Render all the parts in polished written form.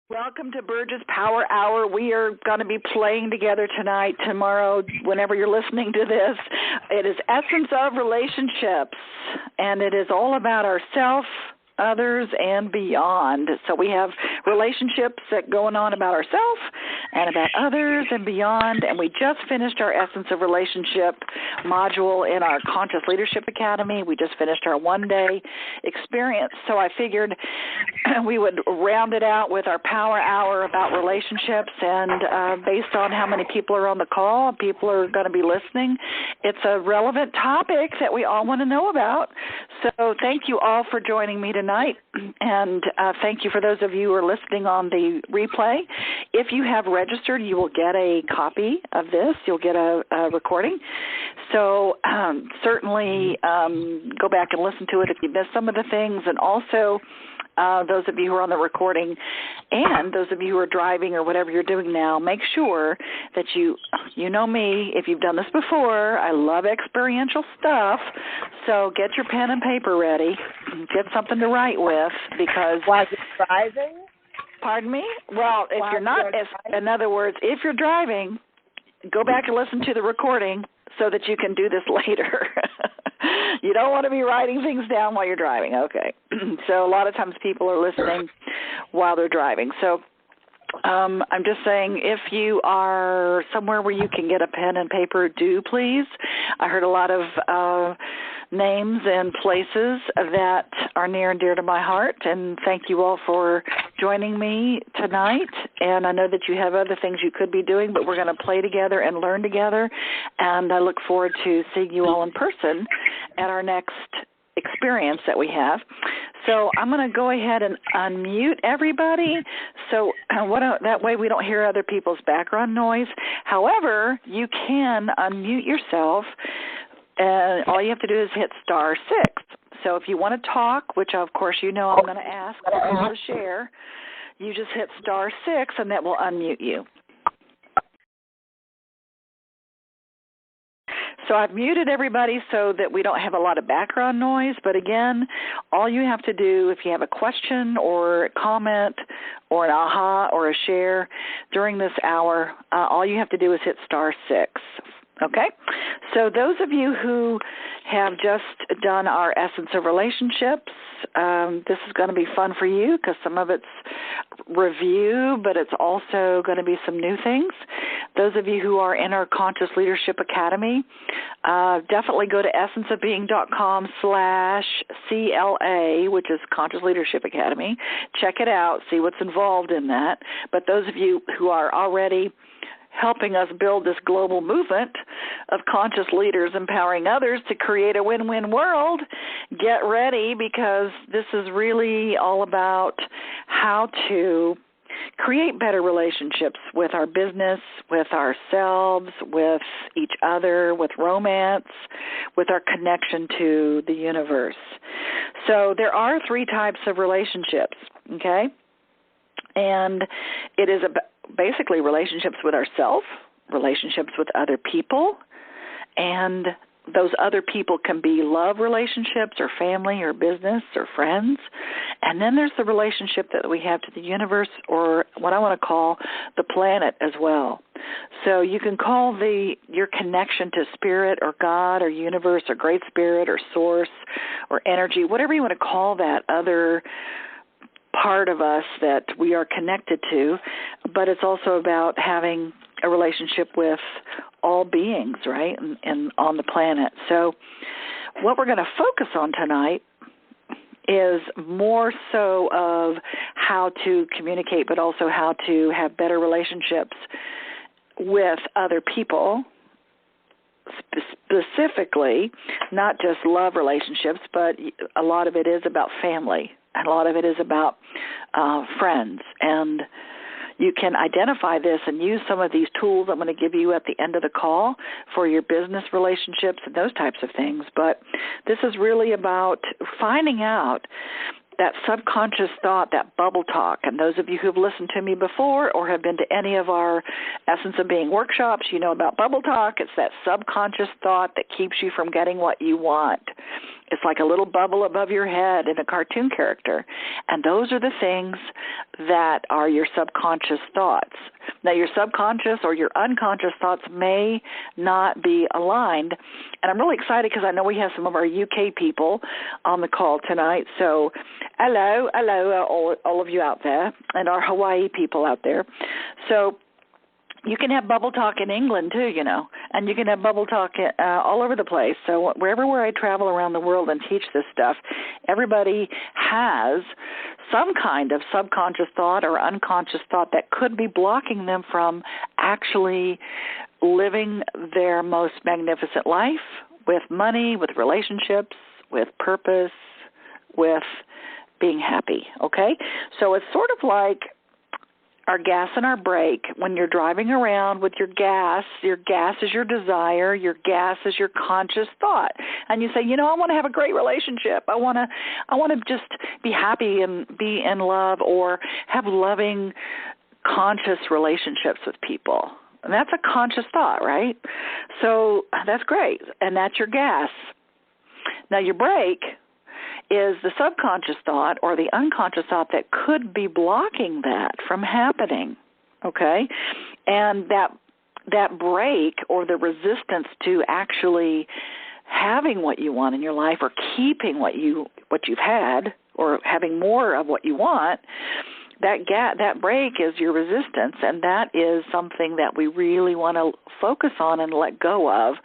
Welcome to Burgess Power Hour. We are going to be playing together tonight, tomorrow, whenever you're listening to this. It is Essence of Relationships, and it is all about ourself, others, and beyond. So we have relationships that going on about ourselves and about others and beyond, and we just finished our Essence of Relationship module in our Conscious Leadership Academy. We just finished our one-day experience, so I figured we would round it out with our Power Hour about relationships, and based on how many people are on the call, people are going to be listening. It's a relevant topic that we all want to know about, so thank you all for joining me tonight, and thank you for those of you who are listening on the replay. If you have registered, you will get a copy of this. You'll get a recording. So certainly go back and listen to it if you missed some of the things, and also those of you who are on the recording and those of you who are driving or whatever you're doing now, make sure that you know me, if you've done this before, I love experiential stuff, so get your pen and paper ready, get something to write with, because... While you're driving? Pardon me? Well, if you're not, in other words, if you're driving, go back and listen to the recording so that you can do this later. You don't want to be writing things down while you're driving. Okay. So a lot of times people are listening while they're driving. So I'm just saying, if you are somewhere where you can get a pen and paper, do please. I heard a lot of names and places that are near and dear to my heart, and thank you all for joining me tonight. And I know that you have other things you could be doing, but we're going to play together and learn together, and I look forward to seeing you all in person at our next experience that we have. So I'm going to go ahead and unmute everybody, so that way we don't hear other people's background noise. However, you can unmute yourself, and all you have to do is hit *6. So if you want to talk, which of course you know I'm going to ask people to share, you just hit *6 and that will unmute you. So I've muted everybody so that we don't have a lot of background noise, but again, all you have to do, if you have a question or a comment or an aha or a share during this hour, all you have to do is hit *6. Okay? So those of you who have just done our Essence of Relationships, this is going to be fun for you because some of it's review, but it's also going to be some new things. Those of you who are in our Conscious Leadership Academy, definitely go to essenceofbeing.com/CLA, which is Conscious Leadership Academy. Check it out, see what's involved in that. But those of you who are already helping us build this global movement of conscious leaders empowering others to create a win-win world, get ready, because this is really all about how to create better relationships with our business, with ourselves, with each other, with romance, with our connection to the universe. So there are 3 types of relationships, okay? And it is basically relationships with ourselves, relationships with other people, and those other people can be love relationships or family or business or friends. And then there's the relationship that we have to the universe, or what I want to call the planet as well. So you can call your connection to spirit or God or universe or great spirit or source or energy, whatever you want to call that other part of us that we are connected to, but it's also about having a relationship with all beings, right, and on the planet. So what we're going to focus on tonight is more so of how to communicate, but also how to have better relationships with other people, specifically, not just love relationships, but a lot of it is about family, and a lot of it is about friends. And you can identify this and use some of these tools I'm going to give you at the end of the call for your business relationships and those types of things. But this is really about finding out that subconscious thought, that bubble talk. And those of you who have listened to me before or have been to any of our Essence of Being workshops, you know about bubble talk. It's that subconscious thought that keeps you from getting what you want. It's like a little bubble above your head in a cartoon character. And those are the things that are your subconscious thoughts. Now, your subconscious or your unconscious thoughts may not be aligned. And I'm really excited because I know we have some of our UK people on the call tonight. So hello, all of you out there, and our Hawaii people out there. So you can have BubbleTalk in England, too, and you can have BubbleTalk all over the place. So wherever I travel around the world and teach this stuff, everybody has some kind of subconscious thought or unconscious thought that could be blocking them from actually living their most magnificent life with money, with relationships, with purpose, with being happy, okay? So it's sort of like our gas and our brake. When you're driving around with your gas is your desire, your gas is your conscious thought. And you say, I want to have a great relationship. I want to just be happy and be in love or have loving, conscious relationships with people. And that's a conscious thought, right? So that's great. And that's your gas. Now your brake is the subconscious thought or the unconscious thought that could be blocking that from happening, okay? And that break or the resistance to actually having what you want in your life or keeping what you've had or having more of what you want, that break is your resistance, and that is something that we really want to focus on and let go of,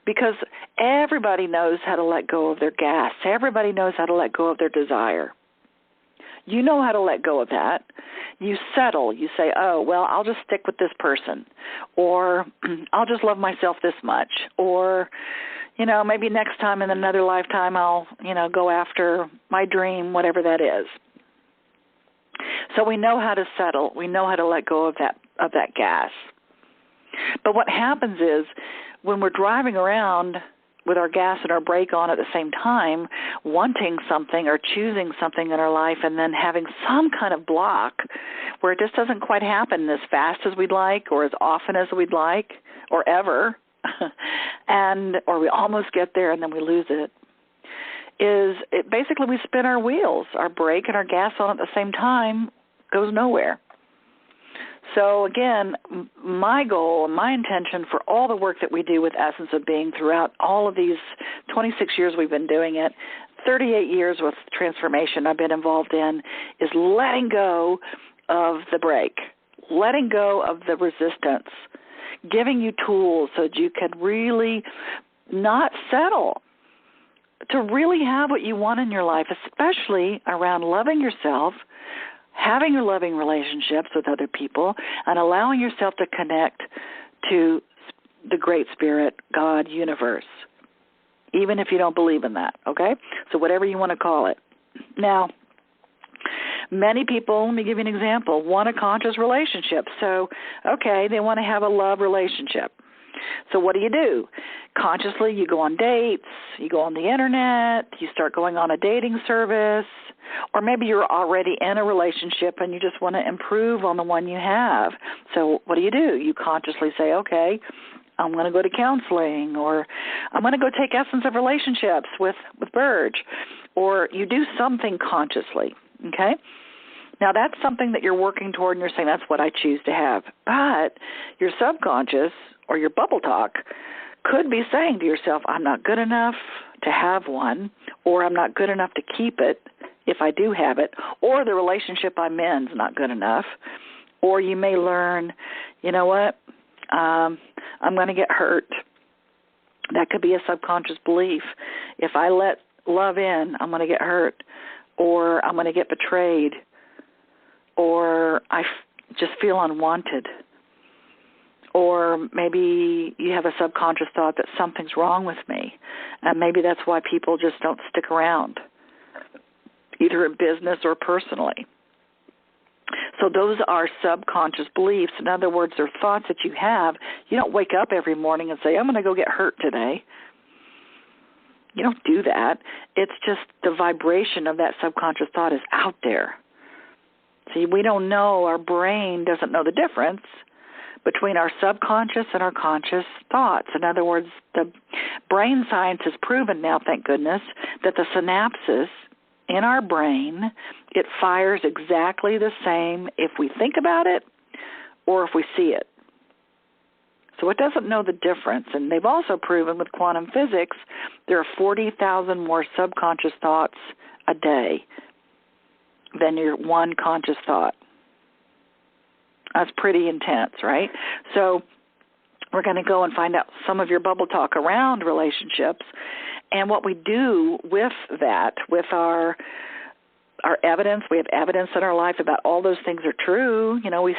because everybody knows how to let go of their gas. Everybody knows how to let go of their desire. You know how to let go of that. You settle. You say, oh, well, I'll just stick with this person, or I'll just love myself this much, or maybe next time in another lifetime I'll, go after my dream, whatever that is. So we know how to settle. We know how to let go of that gas. But what happens is when we're driving around with our gas and our brake on at the same time, wanting something or choosing something in our life and then having some kind of block where it just doesn't quite happen as fast as we'd like or as often as we'd like or ever, or we almost get there and then we lose it, basically we spin our wheels. Our brake and our gas on at the same time goes nowhere. So again, my goal and my intention for all the work that we do with Essence of Being throughout all of these 26 years we've been doing it, 38 years with transformation I've been involved in, is letting go of the brake, letting go of the resistance, giving you tools so that you can really not settle, to really have what you want in your life, especially around loving yourself, having your loving relationships with other people, and allowing yourself to connect to the Great Spirit, God, universe, even if you don't believe in that, okay? So whatever you want to call it. Now, many people, let me give you an example, want a conscious relationship. So, okay, they want to have a love relationship. So what do? Consciously, you go on dates, you go on the internet, you start going on a dating service, or maybe you're already in a relationship and you just want to improve on the one you have. So what do? You consciously say, okay, I'm going to go to counseling, or I'm going to go take Essence of Relationships with Burge, or you do something consciously, okay? Now, that's something that you're working toward and you're saying that's what I choose to have. But your subconscious or your BubbleTalk could be saying to yourself, I'm not good enough to have one, or I'm not good enough to keep it if I do have it, or the relationship I'm in is not good enough. Or you may learn, you know what, I'm going to get hurt. That could be a subconscious belief. If I let love in, I'm going to get hurt, or I'm going to get betrayed, or I just feel unwanted. Or maybe you have a subconscious thought that something's wrong with me, and maybe that's why people just don't stick around, either in business or personally. So those are subconscious beliefs. In other words, they're thoughts that you have. You don't wake up every morning and say, I'm going to go get hurt today. You don't do that. It's just the vibration of that subconscious thought is out there. See, we don't know, our brain doesn't know the difference, between our subconscious and our conscious thoughts. In other words, the brain science has proven now, thank goodness, that the synapses in our brain, it fires exactly the same if we think about it or if we see it. So it doesn't know the difference. And they've also proven with quantum physics there are 40,000 more subconscious thoughts a day than your one conscious thought. That's pretty intense, right? So we're going to go and find out some of your bubble talk around relationships and what we do with that, with our evidence. We have evidence in our life about all those things are true. You know, we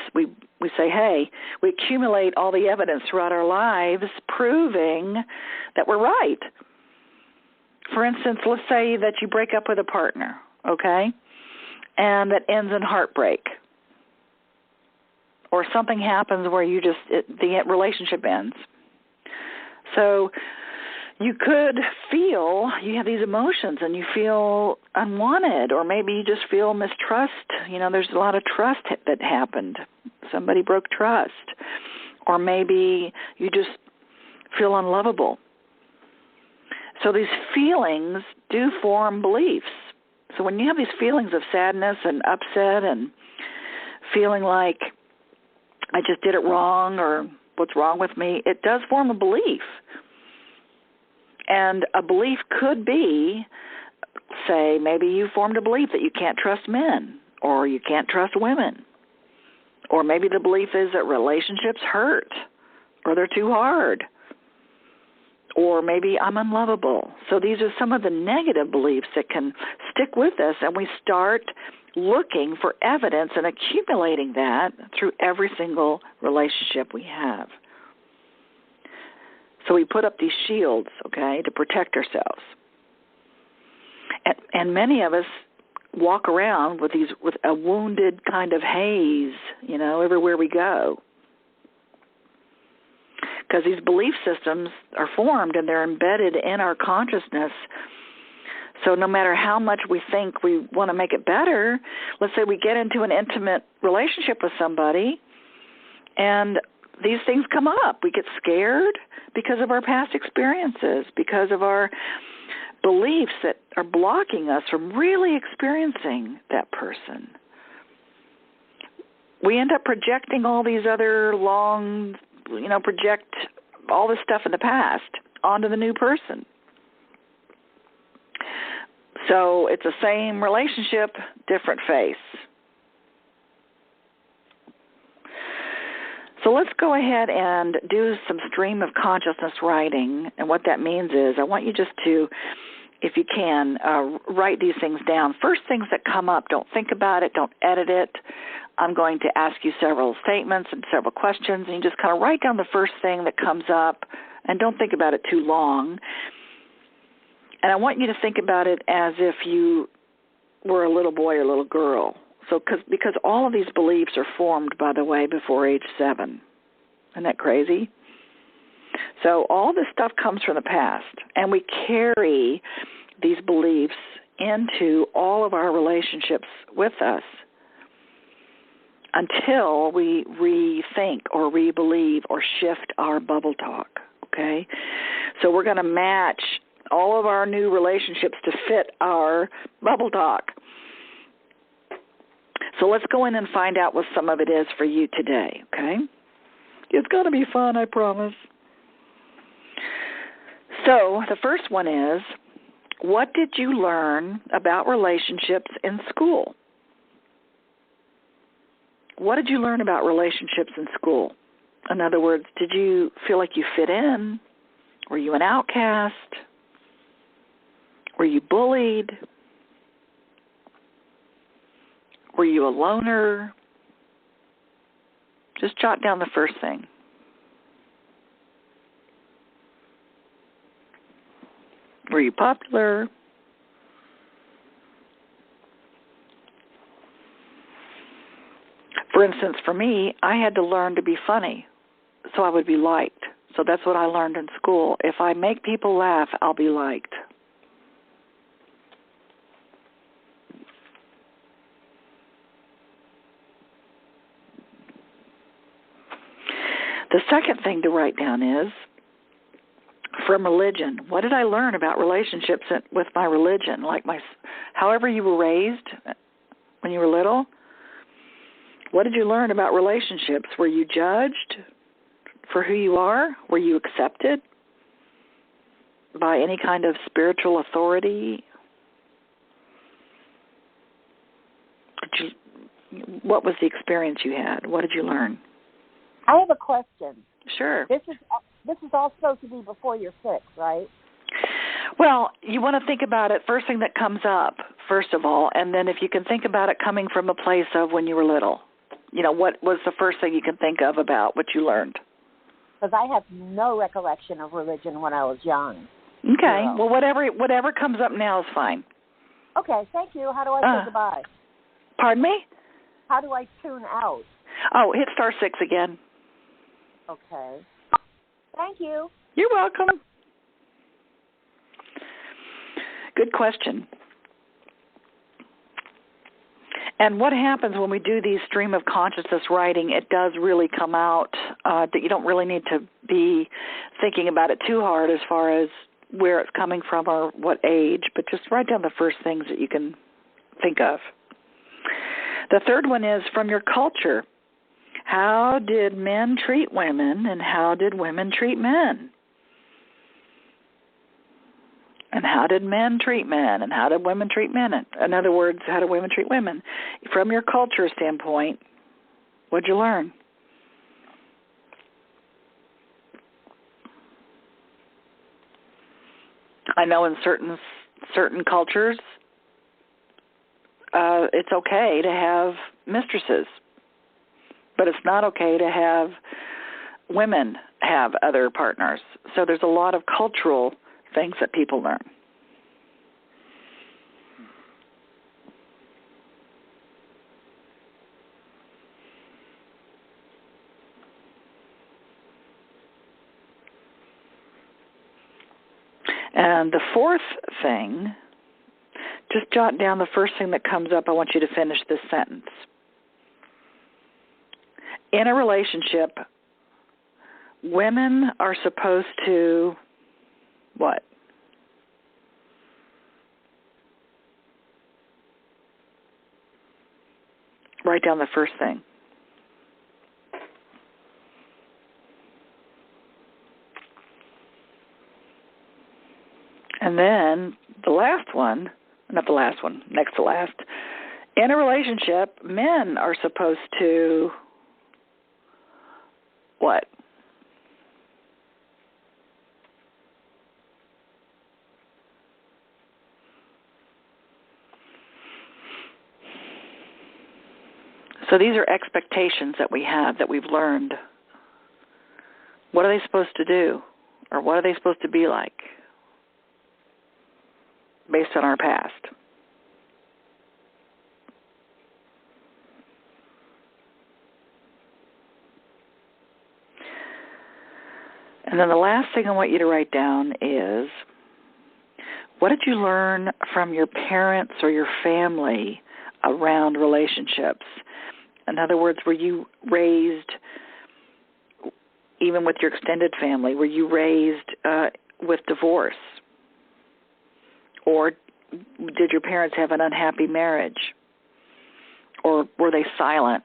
say, hey, we accumulate all the evidence throughout our lives proving that we're right. For instance, let's say that you break up with a partner, okay, and that ends in heartbreak. Or something happens where the relationship ends. So you could feel, you have these emotions and you feel unwanted, or maybe you just feel mistrust. You know, there's a lot of trust that happened. Somebody broke trust. Or maybe you just feel unlovable. So these feelings do form beliefs. So when you have these feelings of sadness and upset and feeling like I just did it wrong or what's wrong with me, it does form a belief. And a belief could be, say, maybe you formed a belief that you can't trust men or you can't trust women. Or maybe the belief is that relationships hurt or they're too hard. Or maybe I'm unlovable. So these are some of the negative beliefs that can stick with us, and we start looking for evidence and accumulating that through every single relationship we have. So we put up these shields, okay, to protect ourselves. And many of us walk around with a wounded kind of haze, you know, everywhere we go. Because these belief systems are formed and they're embedded in our consciousness. So no matter how much we think we want to make it better, let's say we get into an intimate relationship with somebody and these things come up. We get scared because of our past experiences, because of our beliefs that are blocking us from really experiencing that person. We end up projecting all these other project all this stuff in the past onto the new person. So it's the same relationship, different face. So let's go ahead and do some stream of consciousness writing. And what that means is I want you just to, if you can, write these things down. First things that come up, don't think about it, don't edit it. I'm going to ask you several statements and several questions, and you just kind of write down the first thing that comes up, and don't think about it too long. And I want you to think about it as if you were a little boy or a little girl. So because all of these beliefs are formed, by the way, before age 7. Isn't that crazy? So all this stuff comes from the past, and we carry these beliefs into all of our relationships with us until we rethink or rebelieve or shift our bubble talk, okay? So we're going to match all of our new relationships to fit our bubble talk. So let's go in and find out what some of it is for you today, okay? It's going to be fun, I promise. So the first one is, what did you learn about relationships in school? What did you learn about relationships in school? In other words, did you feel like you fit in? Were you an outcast? Were you bullied? Were you a loner? Just jot down the first thing. Were you popular? For instance, for me, I had to learn to be funny so I would be liked. So that's what I learned in school. If I make people laugh, I'll be liked. The second thing to write down is, from religion, what did I learn about relationships with my religion? However you were raised when you were little, what did you learn about relationships? Were you judged for who you are? Were you accepted by any kind of spiritual authority? What was the experience you had? What did you learn? I have a question. Sure. This is all supposed to be before you're 6, right? Well, you want to think about it first thing that comes up, first of all, and then if you can think about it coming from a place of when you were little. What was the first thing you can think of about what you learned? Because I have no recollection of religion when I was young. Okay. Well, whatever comes up now is fine. Okay, thank you. How do I say goodbye? Pardon me? How do I tune out? Oh, hit *6 again. Okay. Thank you. You're welcome. Good question. And what happens when we do these stream of consciousness writing, it does really come out that you don't really need to be thinking about it too hard as far as where it's coming from or what age, but just write down the first things that you can think of. The third one is from your culture. How did men treat women and how did women treat men? And how did men treat men and how did women treat men? In other words, how do women treat women? From your culture standpoint, what'd you learn? I know in certain cultures, it's okay to have mistresses, but it's not okay to have women have other partners. So there's a lot of cultural things that people learn. And the fourth thing, just jot down the first thing that comes up. I want you to finish this sentence. In a relationship, women are supposed to what? Write down the first thing. And then the last one, not the last one, next to last. In a relationship, men are supposed to what? So these are expectations that we have, that we've learned. What are they supposed to do? Or what are they supposed to be like based on our past? And then the last thing I want you to write down is, what did you learn from your parents or your family around relationships? In other words, were you raised, even with your extended family, were you raised with divorce? Or did your parents have an unhappy marriage? Or were they silent?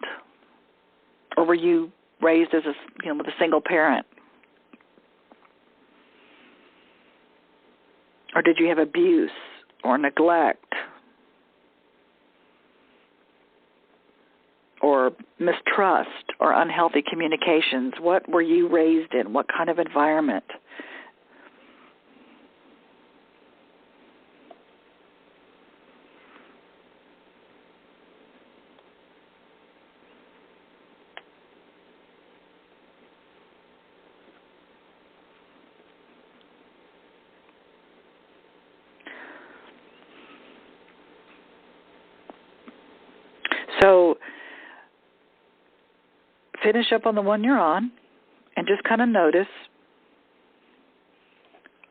Or were you raised as with a single parent? Or did you have abuse or neglect or mistrust or unhealthy communications? What were you raised in? What kind of environment? So finish up on the one you're on and just kind of notice,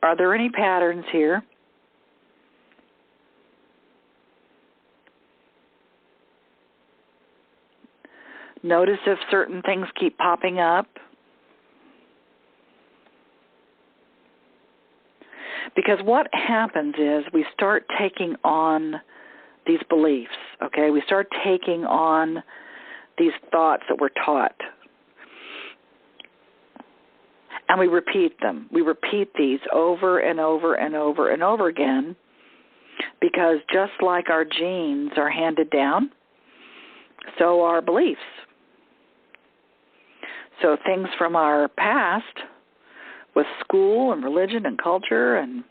are there any patterns here? Notice if certain things keep popping up. Because what happens is we start taking on these beliefs, okay? We start taking on these thoughts that we're taught. And we repeat them. We repeat these over and over and over and over again, because just like our genes are handed down, so are beliefs. So things from our past with school and religion and culture and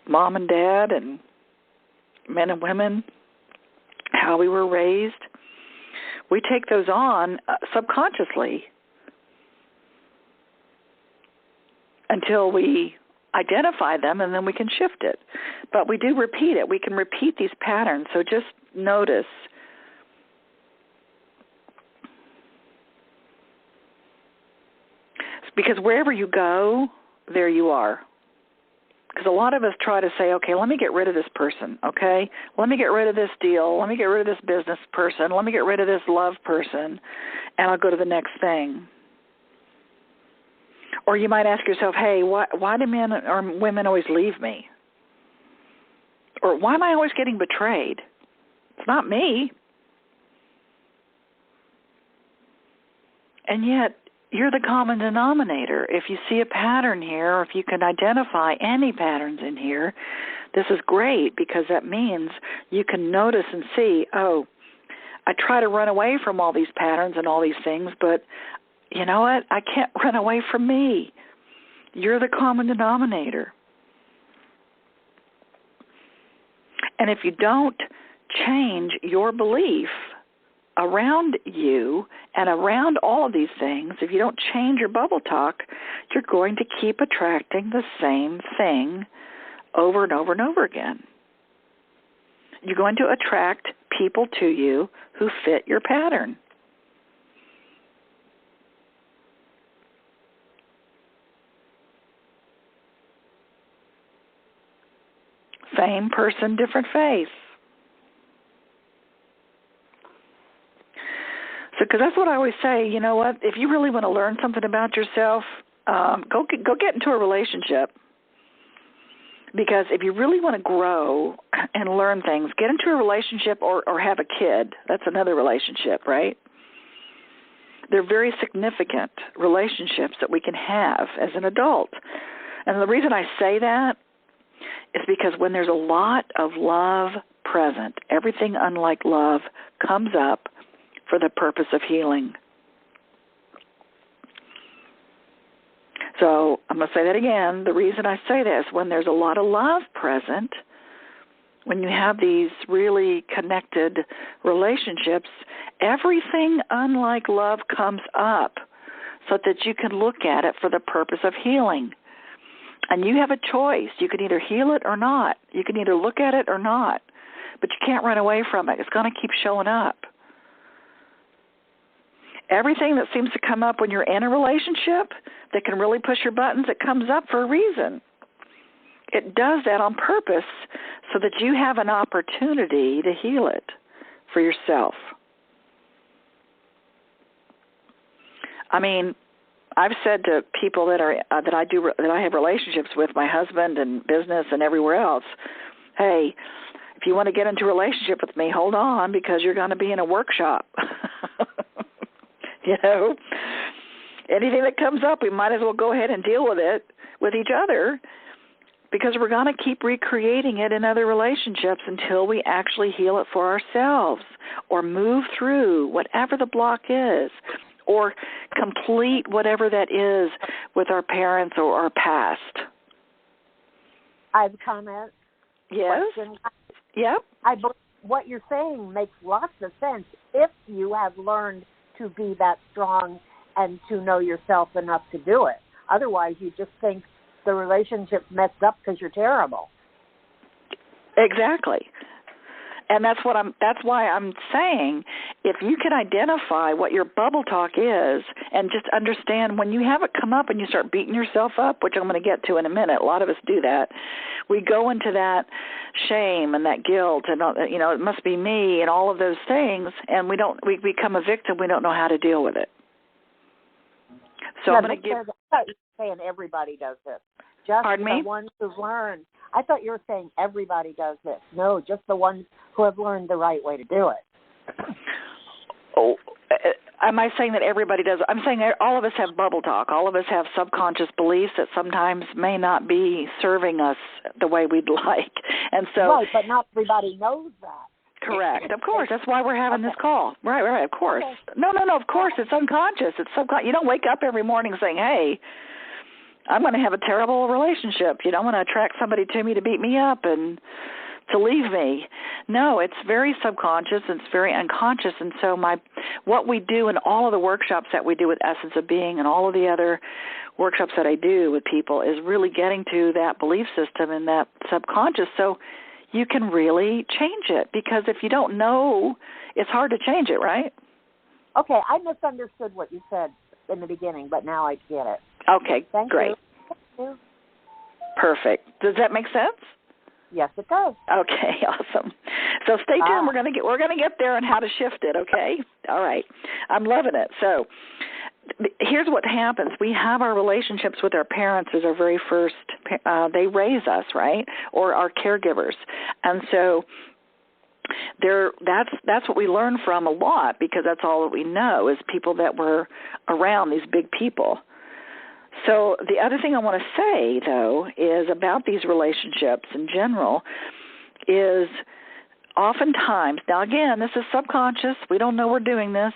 mom and dad and men and women, how we were raised, we take those on subconsciously until we identify them, and then we can shift it. But we do repeat it. We can repeat these patterns, so just notice. Because wherever you go, there you are. Because a lot of us try to say, okay, let me get rid of this person, okay? Let me get rid of this deal. Let me get rid of this business person. Let me get rid of this love person, and I'll go to the next thing. Or you might ask yourself, hey, why do men or women always leave me? Or why am I always getting betrayed? It's not me. And yet, you're the common denominator. If you see a pattern here, or if you can identify any patterns in here, this is great, because that means you can notice and see, oh, I try to run away from all these patterns and all these things, but you know what? I can't run away from me. You're the common denominator. And if you don't change your belief around you and around all of these things, if you don't change your bubble talk, you're going to keep attracting the same thing over and over and over again. You're going to attract people to you who fit your pattern. Same person, different face. So, because that's what I always say, you know what? If you really want to learn something about yourself, go get into a relationship. Because if you really want to grow and learn things, get into a relationship or have a kid. That's another relationship, right? They're very significant relationships that we can have as an adult. And the reason I say that is because when there's a lot of love present, everything unlike love comes up for the purpose of healing. So I'm going to say that again. The reason I say this, when there's a lot of love present, when you have these really connected relationships, everything unlike love comes up so that you can look at it for the purpose of healing. And you have a choice. You can either heal it or not. You can either look at it or not. But you can't run away from it. It's going to keep showing up. Everything that seems to come up when you're in a relationship that can really push your buttons, it comes up for a reason. It does that on purpose so that you have an opportunity to heal it for yourself. I mean, I've said to people that I have relationships with, my husband and business and everywhere else, hey, if you want to get into a relationship with me, hold on, because you're going to be in a workshop. You know, anything that comes up, we might as well go ahead and deal with it with each other, because we're going to keep recreating it in other relationships until we actually heal it for ourselves or move through whatever the block is, or complete whatever that is with our parents or our past. I have a comment. Yes. Question. Yep. What you're saying makes lots of sense if you have learned to be that strong and to know yourself enough to do it. Otherwise, you just think the relationship's messed up because you're terrible. Exactly. And that's why I'm saying, if you can identify what your bubble talk is and just understand when you have it come up and you start beating yourself up, which I'm going to get to in a minute, a lot of us do that, we go into that shame and that guilt and, you know, it must be me and all of those things, and we become a victim. We don't know how to deal with it. So I'm going to give... I thought you were saying everybody does this. Just Pardon me? The ones who've learned. I thought you were saying everybody does this. No, just the ones who have learned the right way to do it. Oh, am I saying that everybody does? I'm saying all of us have BubbleTalk. All of us have subconscious beliefs that sometimes may not be serving us the way we'd like. And so, right, but not everybody knows that. Correct. Of course. That's why we're having this call. Right, of course. Okay. No, of course. It's unconscious. It's subconscious. You don't wake up every morning saying, hey, I'm going to have a terrible relationship. You know, I'm going to attract somebody to me to beat me up and to leave me. No, it's very subconscious. It's very unconscious. And so what we do in all of the workshops that we do with Essence of Being and all of the other workshops that I do with people is really getting to that belief system and that subconscious so you can really change it. Because if you don't know, it's hard to change it, right? Okay, I misunderstood what you said in the beginning, but now I get it. Okay, Thank great. You. Thank you. Perfect. Does that make sense? Yes, it does. Okay, awesome. So stay tuned. We're going to get there on how to shift it. Okay. All right. I'm loving it. So here's what happens. We have our relationships with our parents as our very first. They raise us, right, or our caregivers, and so that's what we learn from a lot because that's all that we know is people that were around these big people. So the other thing I want to say, though, is about these relationships in general is oftentimes, now again, this is subconscious. We don't know we're doing this.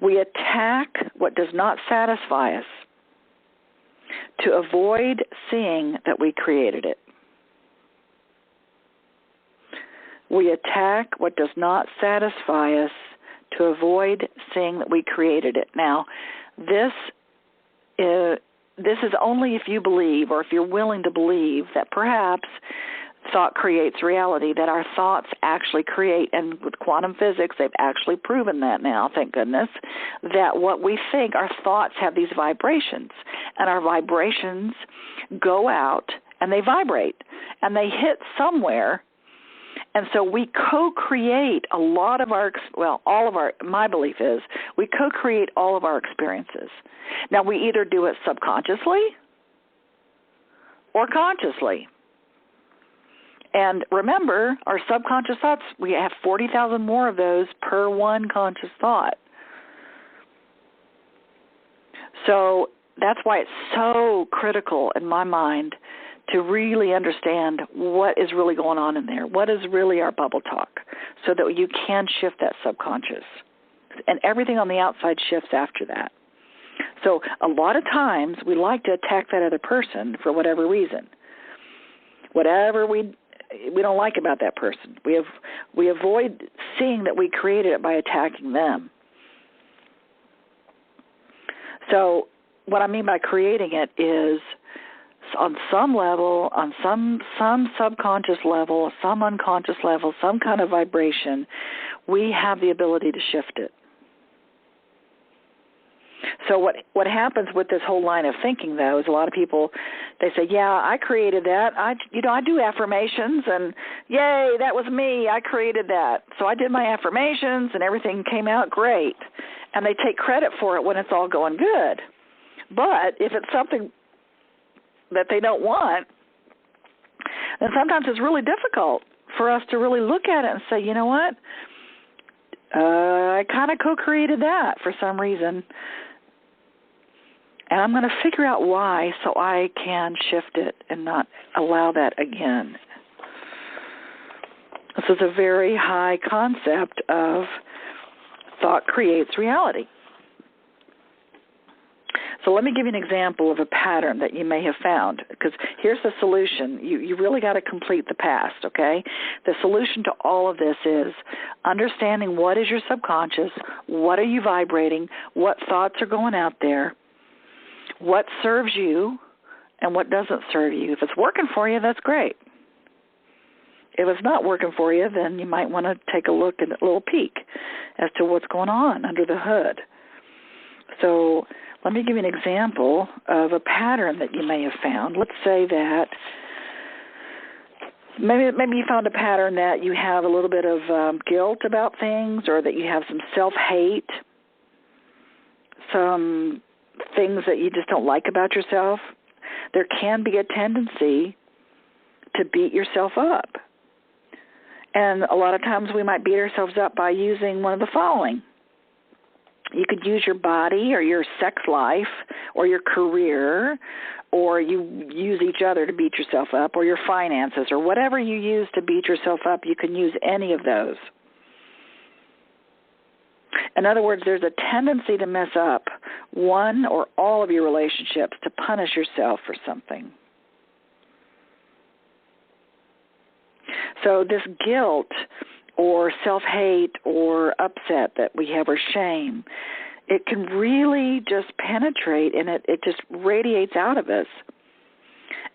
We attack what does not satisfy us to avoid seeing that we created it. We attack what does not satisfy us to avoid seeing that we created it. Now, this is only if you believe or if you're willing to believe that perhaps thought creates reality, that our thoughts actually create, and with quantum physics, they've actually proven that now, thank goodness, that what we think, our thoughts have these vibrations, and our vibrations go out and they vibrate, and they hit somewhere. And so we co-create a lot of my belief is we co-create all of our experiences. Now, we either do it subconsciously or consciously. And remember, our subconscious thoughts, we have 40,000 more of those per one conscious thought. So that's why it's so critical in my mind to really understand what is really going on in there, what is really our BubbleTalk, so that you can shift that subconscious. And everything on the outside shifts after that. So a lot of times we like to attack that other person for whatever reason. Whatever we don't like about that person. We avoid seeing that we created it by attacking them. So what I mean by creating it is on some level, on some subconscious level, some unconscious level, some kind of vibration, we have the ability to shift it. So what happens with this whole line of thinking, though, is a lot of people, they say, yeah, I created that. I do affirmations, and yay, that was me. I created that. So I did my affirmations, and everything came out great. And they take credit for it when it's all going good. But if it's something that they don't want, then sometimes it's really difficult for us to really look at it and say, you know what, I kind of co-created that for some reason, and I'm going to figure out why so I can shift it and not allow that again. This is a very high concept of thought creates reality. So let me give you an example of a pattern that you may have found, because here's the solution. You really got to complete the past, okay? The solution to all of this is understanding what is your subconscious, what are you vibrating, what thoughts are going out there, what serves you, and what doesn't serve you. If it's working for you, that's great. If it's not working for you, then you might want to take a look and a little peek as to what's going on under the hood. So let me give you an example of a pattern that you may have found. Let's say that maybe you found a pattern that you have a little bit of guilt about things, or that you have some self-hate, some things that you just don't like about yourself, there can be a tendency to beat yourself up. And a lot of times we might beat ourselves up by using one of the following. You could use your body or your sex life or your career, or you use each other to beat yourself up, or your finances, or whatever you use to beat yourself up. You can use any of those. In other words, there's a tendency to mess up one or all of your relationships to punish yourself for something. So this guilt or self-hate or upset that we have or shame, it can really just penetrate, and it just radiates out of us.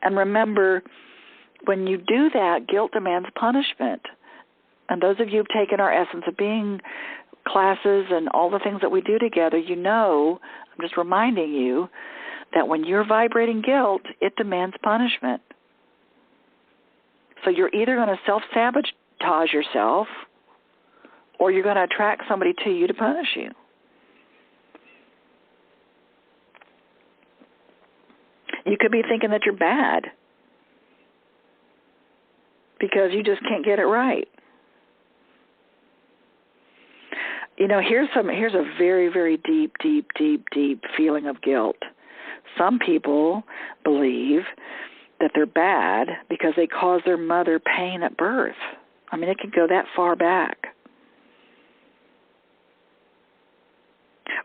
And remember, when you do that, guilt demands punishment. And those of you who've taken our Essence of Being classes and all the things that we do together, you know, I'm just reminding you that when you're vibrating guilt, it demands punishment. So you're either going to self-sabotage yourself, or you're going to attract somebody to you to punish you. You could be thinking that you're bad because you just can't get it right. You know, here's a very, very deep feeling of guilt. Some people believe that they're bad because they caused their mother pain at birth. I mean, it could go that far back.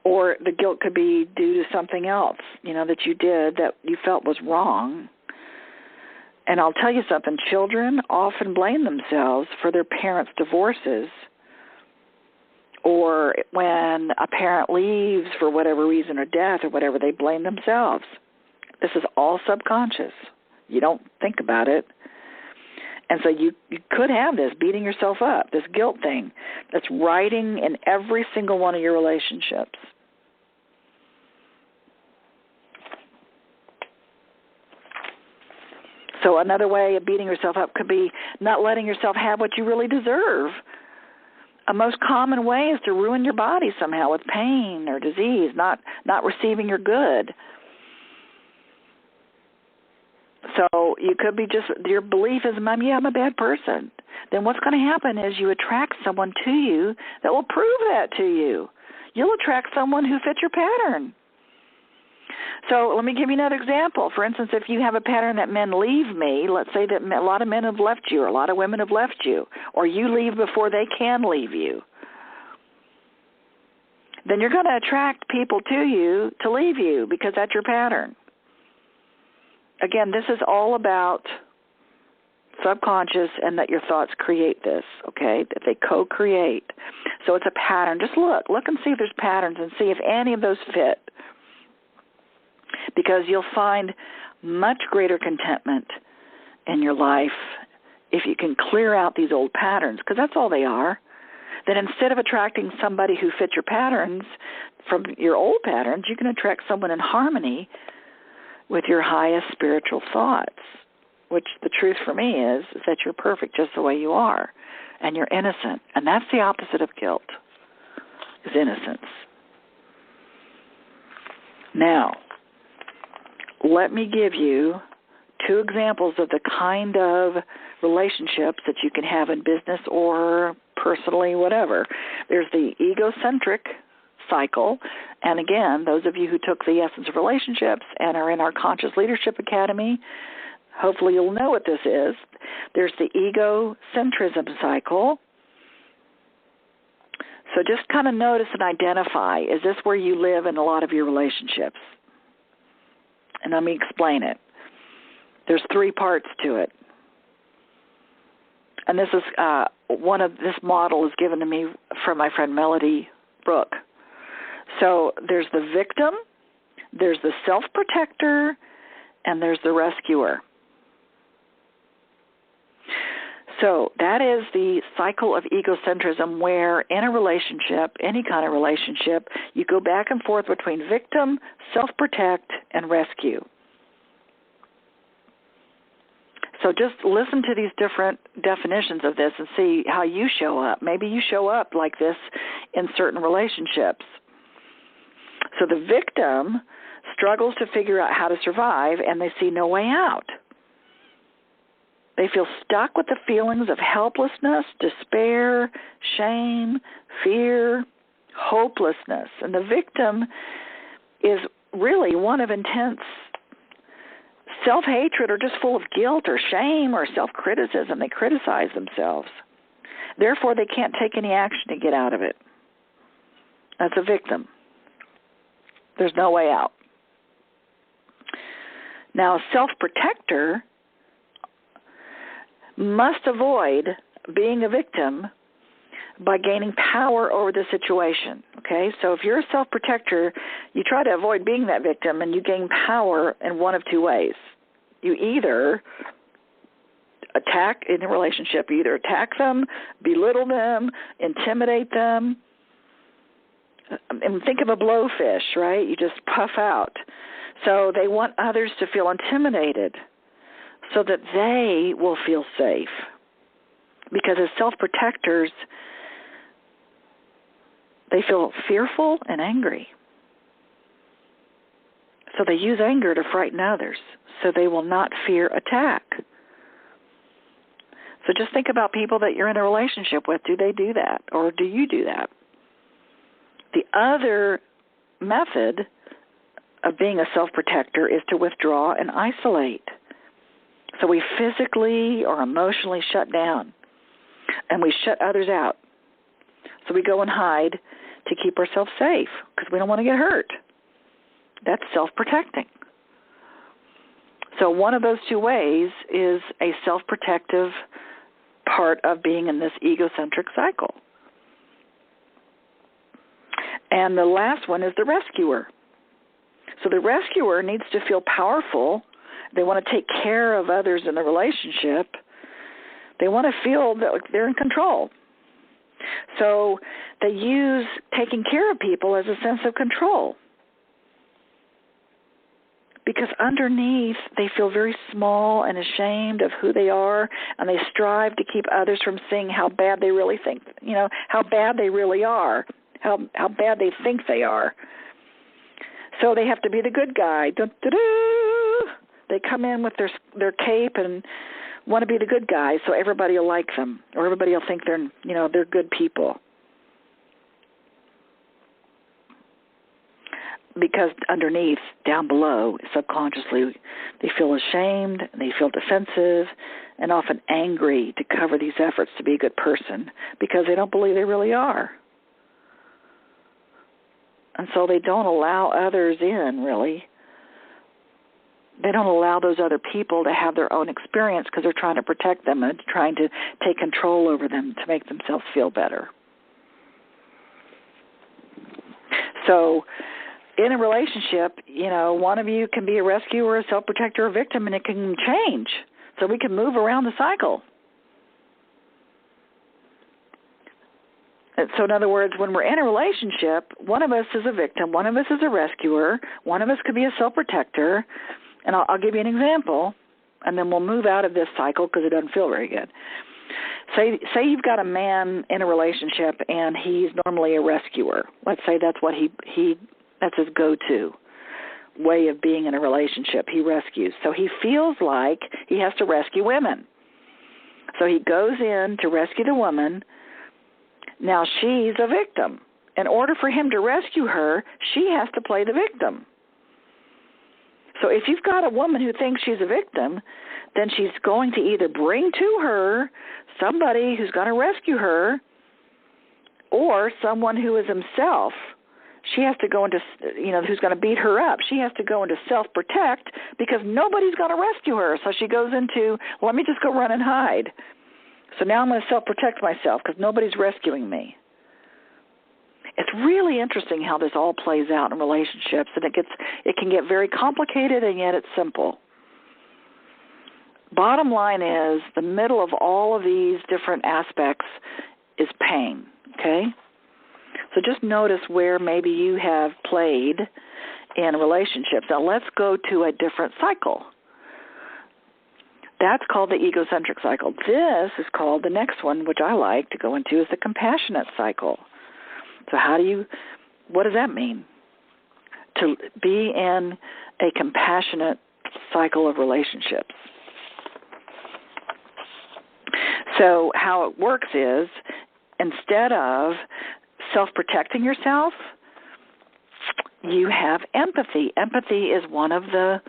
Or the guilt could be due to something else, you know, that you did that you felt was wrong. And I'll tell you something, children often blame themselves for their parents' divorces, or when a parent leaves for whatever reason, or death or whatever, they blame themselves. This is all subconscious. You don't think about it. And so you could have this beating yourself up, this guilt thing that's riding in every single one of your relationships. So another way of beating yourself up could be not letting yourself have what you really deserve. A most common way is to ruin your body somehow with pain or disease, not receiving your good. So you could be just, your belief is, Mom, yeah, I'm a bad person. Then what's going to happen is you attract someone to you that will prove that to you. You'll attract someone who fits your pattern. So let me give you another example. For instance, if you have a pattern that men leave me, let's say that a lot of men have left you, or a lot of women have left you, or you leave before they can leave you, then you're going to attract people to you to leave you because that's your pattern. Again, this is all about subconscious and that your thoughts create this, okay, that they co-create. So it's a pattern. Just look and see if there's patterns and see if any of those fit, because you'll find much greater contentment in your life if you can clear out these old patterns, because that's all they are. Then instead of attracting somebody who fits your patterns from your old patterns, you can attract someone in harmony with your highest spiritual thoughts, which the truth for me is that you're perfect just the way you are, and you're innocent. And that's the opposite of guilt, is innocence. Now, let me give you 2 examples of the kind of relationships that you can have in business or personally, whatever. There's the egocentric cycle. And again, those of you who took the Essence of Relationships and are in our Conscious Leadership Academy, hopefully you'll know what this is. There's the egocentrism cycle. So just kind of notice and identify, is this where you live in a lot of your relationships? And let me explain it. There's 3 parts to it. And this is this model is given to me from my friend Melody Brooke. So there's the victim, there's the self-protector, and there's the rescuer. So that is the cycle of egocentrism, where in a relationship, any kind of relationship, you go back and forth between victim, self-protect, and rescue. So just listen to these different definitions of this and see how you show up. Maybe you show up like this in certain relationships. So the victim struggles to figure out how to survive, and they see no way out. They feel stuck with the feelings of helplessness, despair, shame, fear, hopelessness. And the victim is really one of intense self-hatred or just full of guilt or shame or self-criticism. They criticize themselves. Therefore, they can't take any action to get out of it. That's a victim. There's no way out. Now, a self-protector must avoid being a victim by gaining power over the situation, okay? So if you're a self-protector, you try to avoid being that victim, and you gain power in one of two ways. You either attack in a relationship, you either attack them, belittle them, intimidate them, and think of a blowfish, right? You just puff out. So they want others to feel intimidated so that they will feel safe. Because as self-protectors, they feel fearful and angry. So they use anger to frighten others so they will not fear attack. So just think about people that you're in a relationship with. Do they do that, or do you do that? The other method of being a self-protector is to withdraw and isolate. So we physically or emotionally shut down, and we shut others out. So we go and hide to keep ourselves safe because we don't want to get hurt. That's self-protecting. So one of those two ways is a self-protective part of being in this egocentric cycle. And the last one is the rescuer. So the rescuer needs to feel powerful. They want to take care of others in the relationship. They want to feel that they're in control. So they use taking care of people as a sense of control. Because underneath, they feel very small and ashamed of who they are, and they strive to keep others from seeing how bad they really think, how bad they really are, how bad they think they are. So they have to be the good guy. Dun-dun-dun. They come in with their cape and want to be the good guy, so everybody will like them, or everybody will think they're good people. Because underneath, down below, subconsciously, they feel ashamed, they feel defensive, and often angry to cover these efforts to be a good person because they don't believe they really are. And so they don't allow others in, really. They don't allow those other people to have their own experience because they're trying to protect them and trying to take control over them to make themselves feel better. So in a relationship, one of you can be a rescuer, a self-protector, a victim, and it can change. So we can move around the cycle. And so in other words, when we're in a relationship, one of us is a victim, one of us is a rescuer, one of us could be a self-protector. And I'll give you an example, and then we'll move out of this cycle because it doesn't feel very good. Say you've got a man in a relationship, and he's normally a rescuer. Let's say that's what that's his go-to way of being in a relationship. He rescues. So he feels like he has to rescue women. So he goes in to rescue the woman. Now she's a victim. In order for him to rescue her, she has to play the victim. So if you've got a woman who thinks she's a victim, then she's going to either bring to her somebody who's going to rescue her or someone who is himself. She has to go into, who's going to beat her up. She has to go into self-protect because nobody's going to rescue her. So she goes into, let me just go run and hide. So now I'm going to self-protect myself because nobody's rescuing me. It's really interesting how this all plays out in relationships, and it can get very complicated, and yet it's simple. Bottom line is, the middle of all of these different aspects is pain, okay? So just notice where maybe you have played in relationships. Now let's go to a different cycle. That's called the egocentric cycle. This is called, the next one, which I like to go into, is the compassionate cycle. So what does that mean? to be in a compassionate cycle of relationships. So how it works is, instead of self-protecting yourself, you have empathy. Empathy is one of the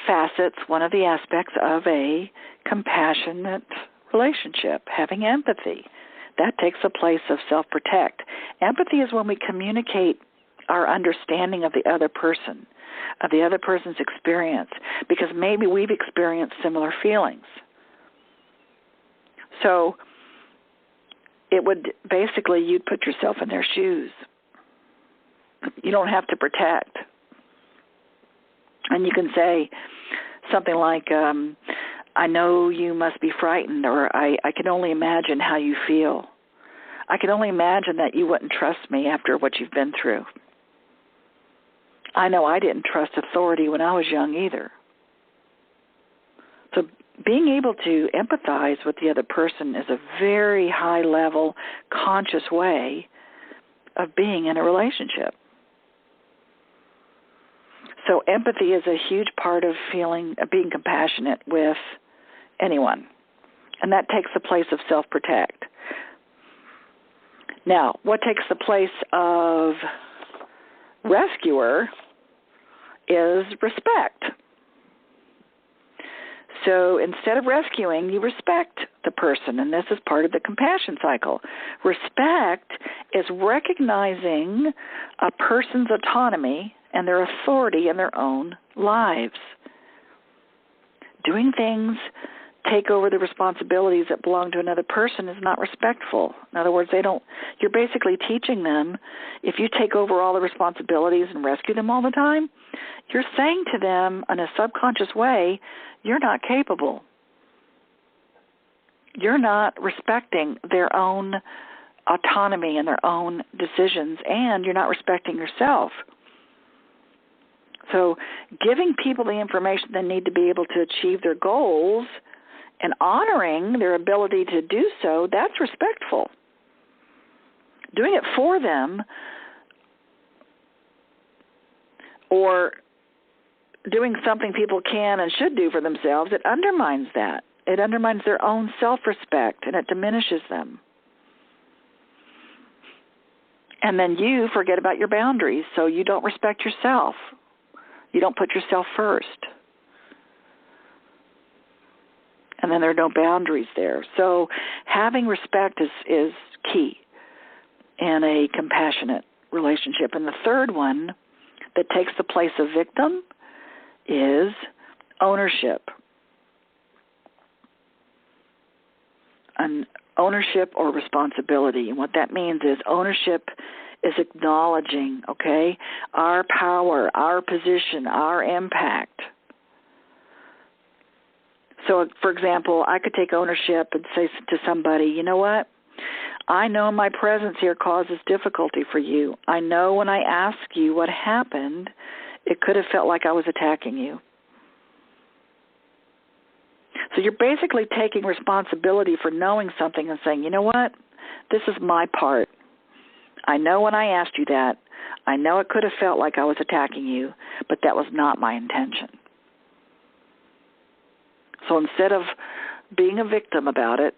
facets, one of the aspects of a compassionate relationship, having empathy. That takes the place of self-protect. Empathy is when we communicate our understanding of the other person, of the other person's experience, because maybe we've experienced similar feelings. So it would basically, you'd put yourself in their shoes. You don't have to protect. And you can say something like, I know you must be frightened, or I can only imagine how you feel. I can only imagine that you wouldn't trust me after what you've been through. I know I didn't trust authority when I was young either. So being able to empathize with the other person is a very high-level, conscious way of being in a relationship. So empathy is a huge part of being compassionate with anyone, and that takes the place of self-protect. Now, what takes the place of rescuer is respect. So instead of rescuing, you respect the person, and this is part of the compassion cycle. Respect is recognizing a person's autonomy and their authority in their own lives. Doing things, take over the responsibilities that belong to another person is not respectful. In other words, you're basically teaching them, if you take over all the responsibilities and rescue them all the time, you're saying to them in a subconscious way, you're not capable. You're not respecting their own autonomy and their own decisions, and you're not respecting yourself. So giving people the information they need to be able to achieve their goals and honoring their ability to do so, that's respectful. Doing it for them or doing something people can and should do for themselves, it undermines that. It undermines their own self-respect, and it diminishes them. And then you forget about your boundaries, so you don't respect yourself. You don't put yourself first. And then there are no boundaries there. So having respect is key in a compassionate relationship. And the third one that takes the place of victim is ownership. An ownership or responsibility. And what that means is ownership is acknowledging, our power, our position, our impact. So, for example, I could take ownership and say to somebody, you know what? I know my presence here causes difficulty for you. I know when I ask you what happened, it could have felt like I was attacking you. So you're basically taking responsibility for knowing something and saying, you know what? This is my part. I know when I asked you that, I know it could have felt like I was attacking you, but that was not my intention. So instead of being a victim about it,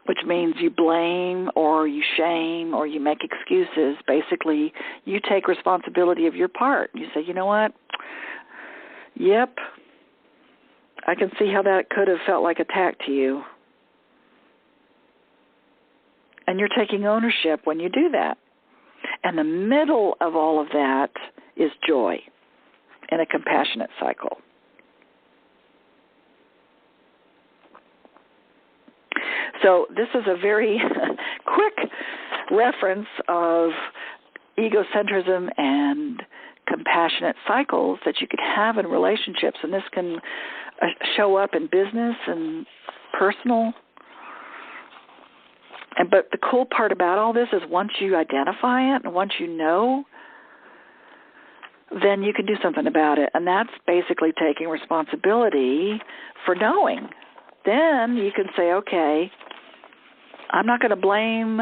which means you blame or you shame or you make excuses, basically you take responsibility of your part. You say, you know what? Yep, I can see how that could have felt like attack to you. And you're taking ownership when you do that. And the middle of all of that is joy in a compassionate cycle. So this is a very quick reference of egocentrism and compassionate cycles that you could have in relationships, and this can show up in business and personal. But the cool part about all this is once you identify it and once you know, then you can do something about it. And that's basically taking responsibility for knowing. Then you can say, okay, I'm not going to blame,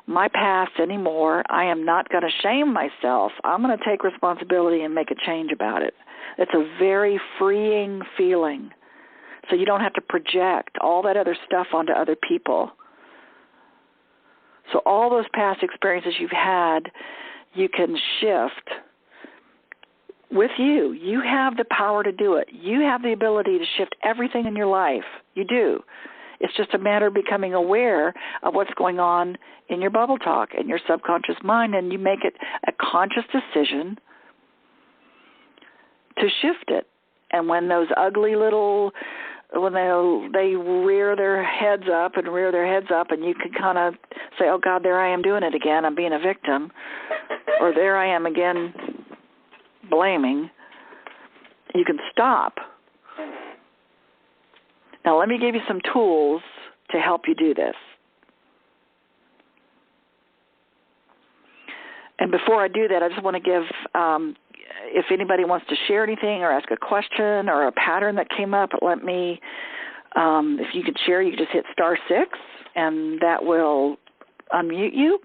my past anymore. I am not going to shame myself. I'm going to take responsibility and make a change about it. It's a very freeing feeling. So you don't have to project all that other stuff onto other people. So all those past experiences you've had, you can shift with you. You have the power to do it. You have the ability to shift everything in your life. You do. It's just a matter of becoming aware of what's going on in your BubbleTalk, in your subconscious mind, and you make it a conscious decision to shift it. And when those ugly little, when they rear their heads up, and you can kind of say, oh, God, there I am doing it again. I'm being a victim. Or there I am again blaming. You can stop. Now, let me give you some tools to help you do this. And before I do that, I just want to give, if anybody wants to share anything or ask a question or a pattern that came up, let me, if you could share, you can just hit *6, and that will unmute you.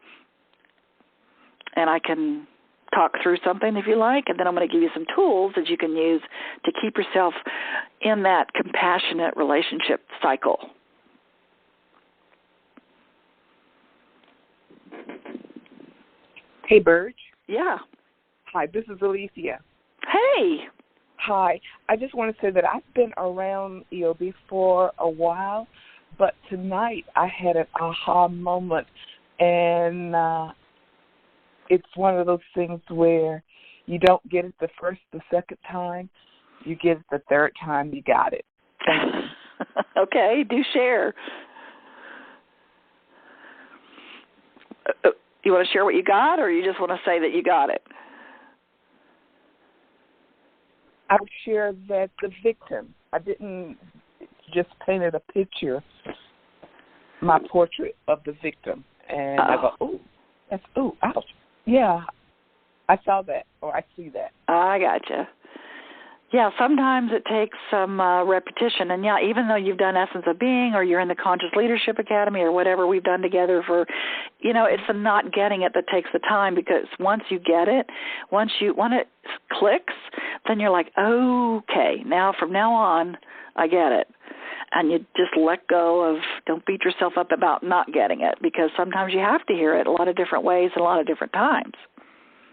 And I can talk through something if you like, and then I'm going to give you some tools that you can use to keep yourself in that compassionate relationship cycle. Hey, Burge. Yeah. Hi, this is Alicia. Hey. Hi. I just want to say that I've been around EOB for a while, but tonight I had an aha moment, and it's one of those things where you don't get it the first, the second time. You get it the third time you got it. Thank you. Okay, do share. You want to share what you got, or you just want to say that you got it? I would share that the victim, I didn't just painted a picture, my portrait of the victim. And I go, ooh, that's, ooh, ouch. Yeah, I saw that, or I see that. I gotcha. Yeah, sometimes it takes some repetition. And, yeah, even though you've done Essence of Being or you're in the Conscious Leadership Academy or whatever we've done together for, it's the not getting it that takes the time, because once you get it, when it clicks, then you're like, okay, from now on, I get it. And you just let go of, don't beat yourself up about not getting it, because sometimes you have to hear it a lot of different ways and a lot of different times.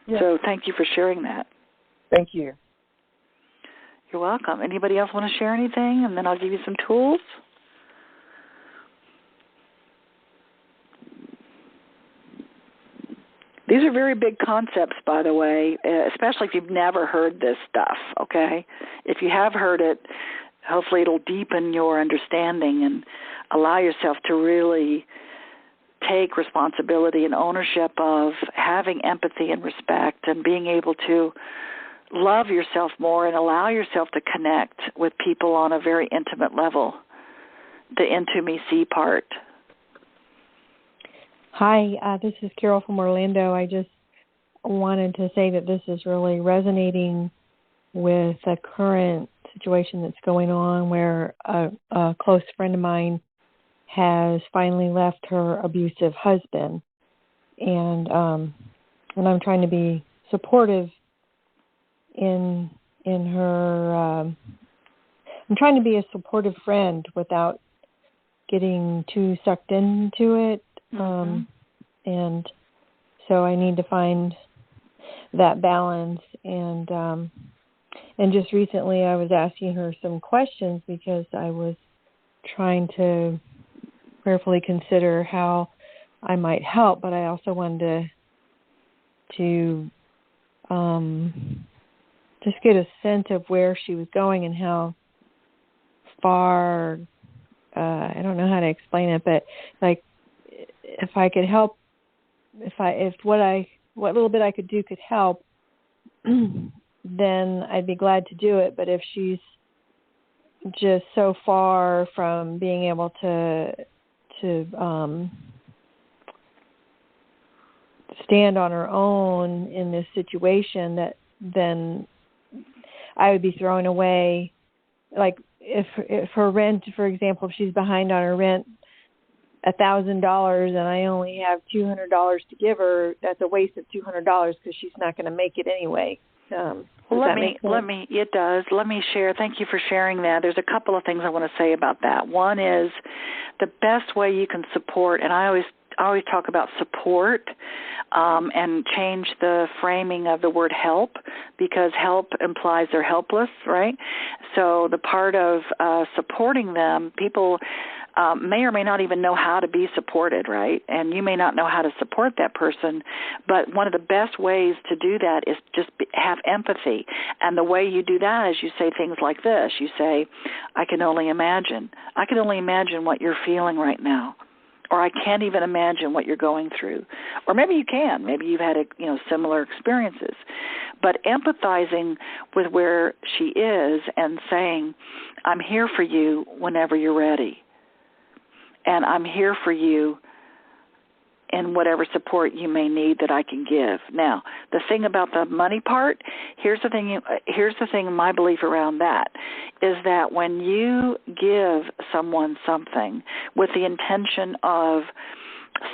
Yeah. So thank you for sharing that. Thank you. You're welcome. Anybody else want to share anything? And then I'll give you some tools. These are very big concepts, by the way, especially if you've never heard this stuff, okay? If you have heard it, hopefully it'll deepen your understanding and allow yourself to really take responsibility and ownership of having empathy and respect and being able to love yourself more and allow yourself to connect with people on a very intimate level, the into me see part. Hi, this is Carol from Orlando. I just wanted to say that this is really resonating with the current situation that's going on, where a close friend of mine has finally left her abusive husband, and I'm trying to be supportive in her. I'm trying to be a supportive friend without getting too sucked into it, and so I need to find that balance. And just recently, I was asking her some questions because I was trying to prayerfully consider how I might help, but I also wanted to just get a sense of where she was going and how far. I don't know how to explain it, but like, if I could help, what little bit I could do could help, then I'd be glad to do it. But if she's just so far from being able to stand on her own in this situation, that then I would be throwing away, like if her rent, for example, if she's behind on her rent, $1,000 and I only have $200 to give her, that's a waste of $200 because she's not going to make it anyway. It does. Let me share. Thank you for sharing that. There's a couple of things I want to say about that. One is the best way you can support, and I always talk about support and change the framing of the word help, because help implies they're helpless, right? So the part of supporting them, people may or may not even know how to be supported, right? And you may not know how to support that person, but one of the best ways to do that is just have empathy. And the way you do that is you say things like this. You say, I can only imagine what you're feeling right now. Or I can't even imagine what you're going through. Or maybe you can. Maybe you've had similar experiences. But empathizing with where she is and saying, I'm here for you whenever you're ready. And I'm here for you in whatever support you may need that I can give. Now, the thing about the money part, here's the thing, my belief around that is that when you give someone something with the intention of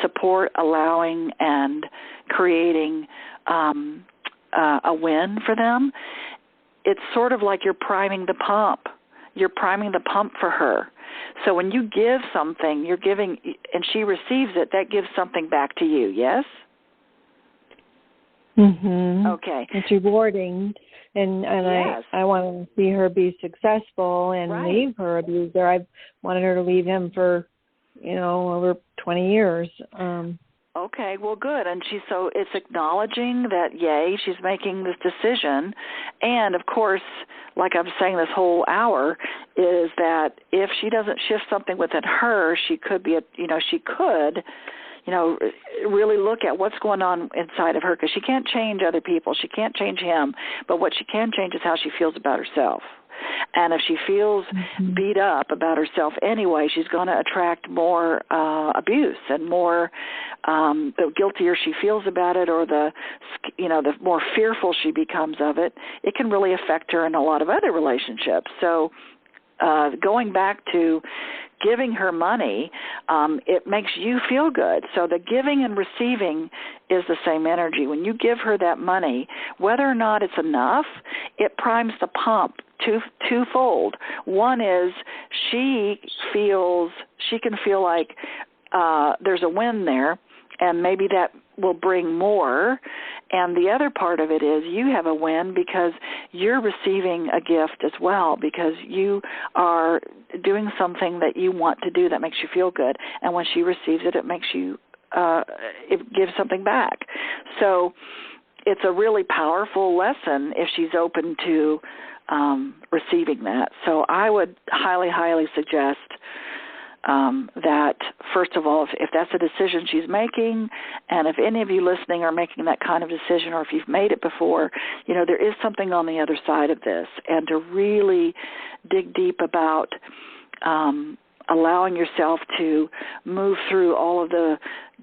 support, allowing, and creating a win for them, it's sort of like you're priming the pump. You're priming the pump for her. So when you give something, you're giving, and she receives it, that gives something back to you, yes? Mm-hmm. Okay. It's rewarding, and yes. I want to see her be successful and leave her abuser. I've wanted her to leave him for, over 20 years. Okay, well, good. And it's acknowledging that, yay, she's making this decision. And, of course, like I'm saying this whole hour, is that if she doesn't shift something within her, she could really look at what's going on inside of her, because she can't change other people. She can't change him. But what she can change is how she feels about herself. And if she feels beat up about herself anyway, she's going to attract more abuse and more. The guiltier she feels about it, or the more fearful she becomes of it, it can really affect her in a lot of other relationships. So going back to giving her money, it makes you feel good. So the giving and receiving is the same energy. When you give her that money, whether or not it's enough, it primes the pump twofold. One is she can feel like there's a win there, and maybe that will bring more. And the other part of it is you have a win because you're receiving a gift as well, because you are doing something that you want to do that makes you feel good. And when she receives it, it makes you, it gives something back. So it's a really powerful lesson if she's open to receiving that. So I would highly, highly suggest that, first of all, if that's a decision she's making, and if any of you listening are making that kind of decision, or if you've made it before, there is something on the other side of this, and to really dig deep about allowing yourself to move through all of the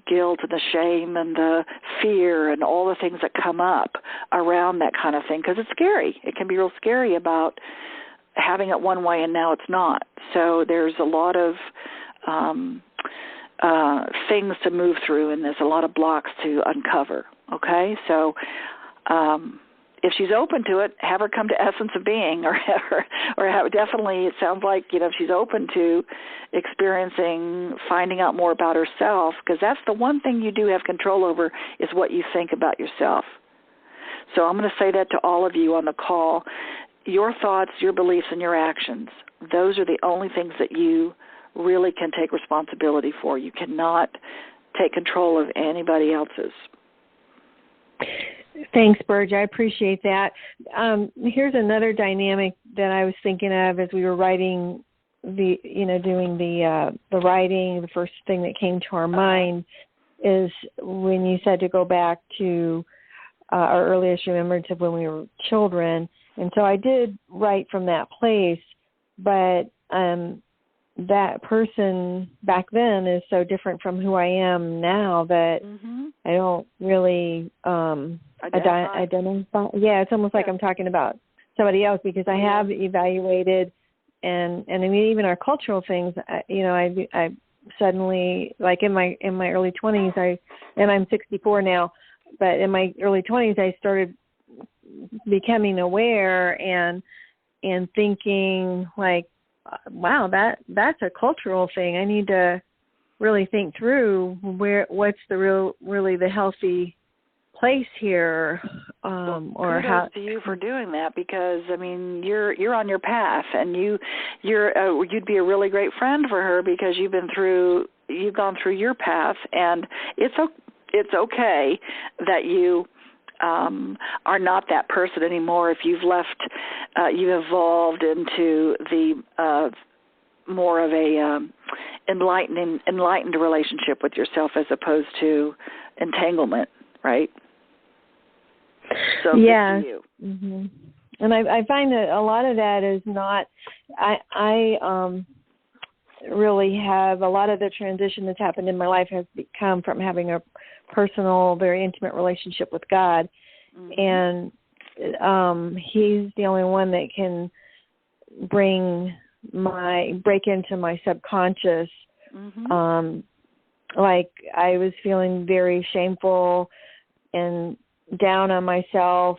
guilt and the shame and the fear and all the things that come up around that kind of thing, because it's scary. It can be real scary about having it one way and now it's not. So there's a lot of things to move through in this, a lot of blocks to uncover, okay? So if she's open to it, have her come to Essence of Being, definitely, it sounds like, if she's open to experiencing, finding out more about herself, because that's the one thing you do have control over, is what you think about yourself. So I'm going to say that to all of you on the call. Your thoughts, your beliefs, and your actions, those are the only things that you really can take responsibility for. You cannot take control of anybody else's. Thanks, Burge. I appreciate that. Here's another dynamic that I was thinking of as we were writing doing the writing. The first thing that came to our mind is when you said to go back to our earliest remembrance of when we were children. And so I did write from that place, but that person back then is so different from who I am now that I don't really identify. Yeah, it's almost like I'm talking about somebody else, because I have evaluated, and I mean, even our cultural things, I suddenly, like in my early 20s, and I'm 64 now, but in my early 20s, I started becoming aware and thinking like, wow, that's a cultural thing. I need to really think through what's really the healthy place here, or how. Kudos to you for doing that, because I mean you're on your path, and you'd be a really great friend for her because you've gone through your path, and it's okay that you are not that person anymore. If you've left, you've evolved into the more of a enlightened relationship with yourself as opposed to entanglement, right? So yeah. good for you. Mm-hmm. And I find that a lot of that is not. I really have a lot of the transition that's happened in my life has come from having a personal, very intimate relationship with God, and He's the only one that can break into my subconscious. Like I was feeling very shameful and down on myself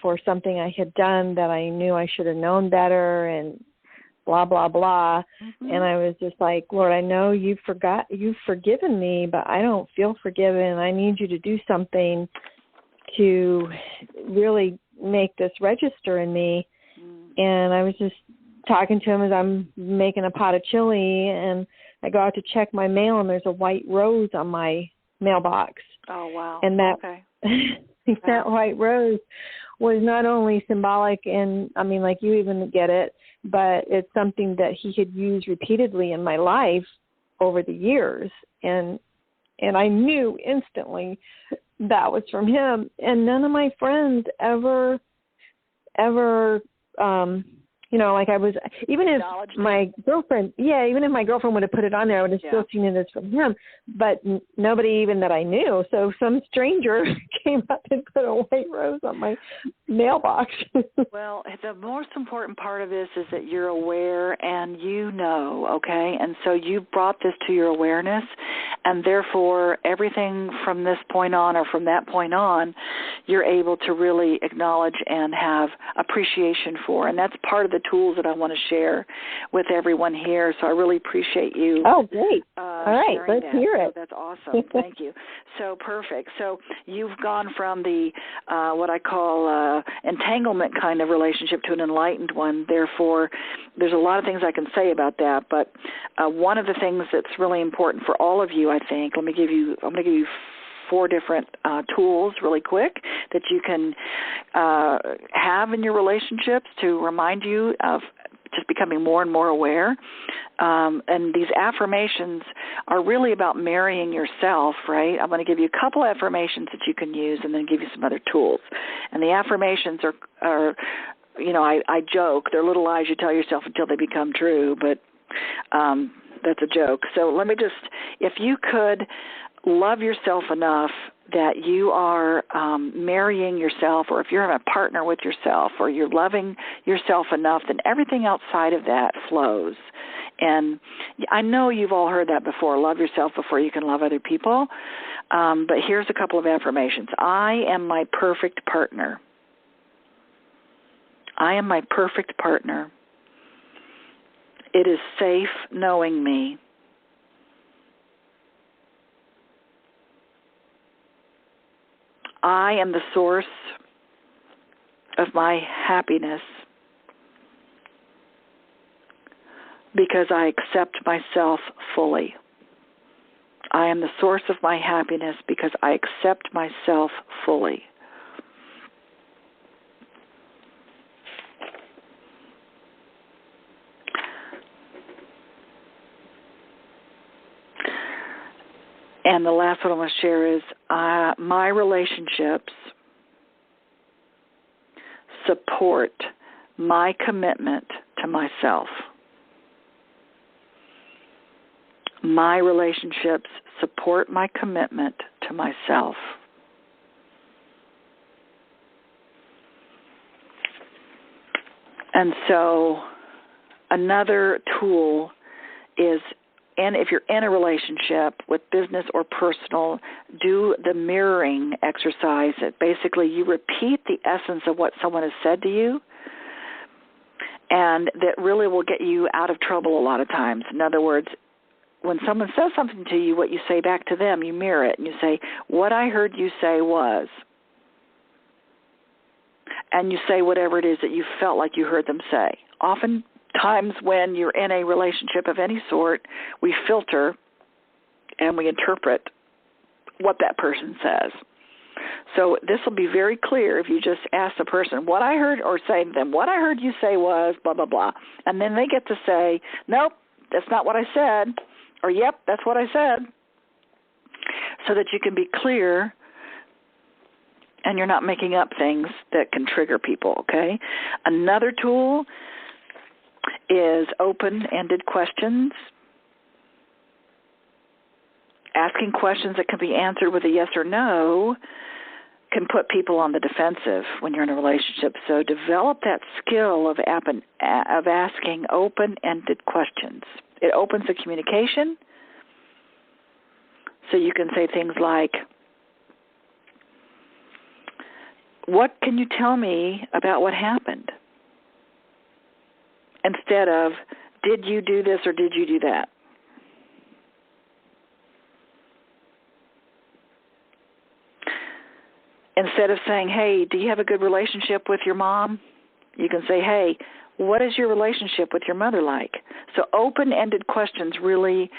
for something I had done that I knew I should have known better, and blah, blah, blah. And I was just like, Lord, I know you've forgiven me, but I don't feel forgiven. I need you to do something to really make this register in me. And I was just talking to him as I'm making a pot of chili, and I go out to check my mail, and there's a white rose on my mailbox. Oh, wow. And that, okay. that white rose was not only symbolic, and I mean, like you even get it, but it's something that he had used repeatedly in my life over the years. And I knew instantly that was from him. And none of my friends ever, like I was, even if my girlfriend would have put it on there, I would have still seen it as from him, but nobody even that I knew. So some stranger came up and put a white rose on my mailbox. Well, the most important part of this is that you're aware and you know, okay? And so you brought this to your awareness, and therefore everything from this point on or from that point on, you're able to really acknowledge and have appreciation for. And that's part of the tools that I want to share with everyone here. So I really appreciate you. Oh, great. All right, let's hear it. So that's awesome. Thank you. So perfect. So you've gone from the what I call entanglement kind of relationship to an enlightened one. Therefore, there's a lot of things I can say about that. But one of the things that's really important for all of you, I think, I'm going to give you 4 different tools really quick that you can have in your relationships to remind you of just becoming more and more aware. And these affirmations are really about marrying yourself, right? I'm going to give you a couple affirmations that you can use and then give you some other tools. And the affirmations are I joke, they're little lies you tell yourself until they become true, but that's a joke. So let me just, if you could love yourself enough that you are marrying yourself, or if you're a partner with yourself, or you're loving yourself enough, then everything outside of that flows. And I know you've all heard that before, love yourself before you can love other people. But here's a couple of affirmations. I am my perfect partner. I am my perfect partner. It is safe knowing me. I am the source of my happiness because I accept myself fully. I am the source of my happiness because I accept myself fully. And the last one I want to share is my relationships support my commitment to myself. My relationships support my commitment to myself. And so another tool is if you're in a relationship with business or personal, do the mirroring exercise. Basically, you repeat the essence of what someone has said to you, and that really will get you out of trouble a lot of times. In other words, when someone says something to you, what you say back to them, you mirror it, and you say, what I heard you say was, and you say whatever it is that you felt like you heard them say. Oftentimes when you're in a relationship of any sort, we filter and we interpret what that person says. So this will be very clear if you just ask the person what I heard, or say to them, what I heard you say was blah, blah, blah. And then they get to say, nope, that's not what I said, or yep, that's what I said, so that you can be clear and you're not making up things that can trigger people, okay? Another tool is open-ended questions. Asking questions that can be answered with a yes or no can put people on the defensive when you're in a relationship. So develop that skill of asking open-ended questions. It opens the communication. So you can say things like, what can you tell me about what happened? Instead of, did you do this or did you do that? Instead of saying, hey, do you have a good relationship with your mom? You can say, hey, what is your relationship with your mother like? So open-ended questions really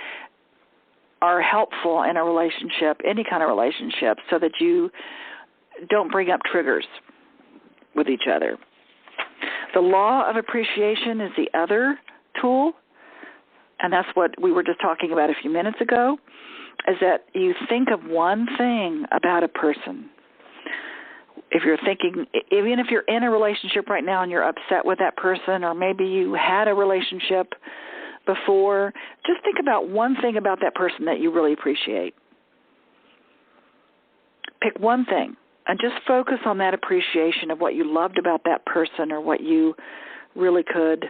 are helpful in a relationship, any kind of relationship, so that you don't bring up triggers with each other. The law of appreciation is the other tool, and that's what we were just talking about a few minutes ago, is that you think of one thing about a person. If you're thinking, even if you're in a relationship right now and you're upset with that person, or maybe you had a relationship before, just think about one thing about that person that you really appreciate. Pick one thing and just focus on that appreciation of what you loved about that person, or what you really could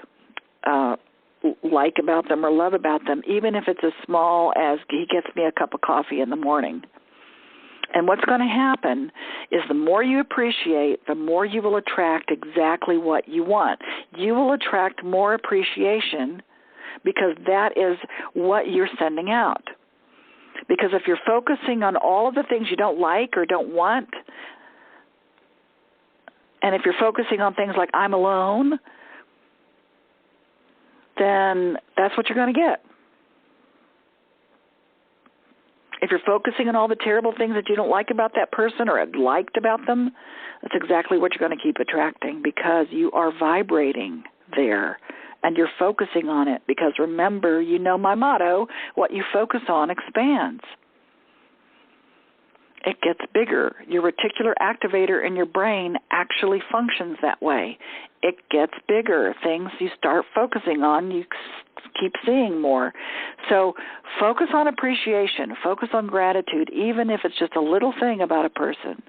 like about them or love about them, even if it's as small as he gets me a cup of coffee in the morning. And what's going to happen is the more you appreciate, the more you will attract exactly what you want. You will attract more appreciation because that is what you're sending out. Because if you're focusing on all of the things you don't like or don't want, and if you're focusing on things like I'm alone, then that's what you're going to get. If you're focusing on all the terrible things that you don't like about that person or had liked about them, that's exactly what you're going to keep attracting, because you are vibrating there and you're focusing on it. Because remember, you know my motto, what you focus on expands. It gets bigger. Your reticular activator in your brain actually functions that way. It gets bigger. Things you start focusing on, you keep seeing more. So focus on appreciation. Focus on gratitude, even if it's just a little thing about a person.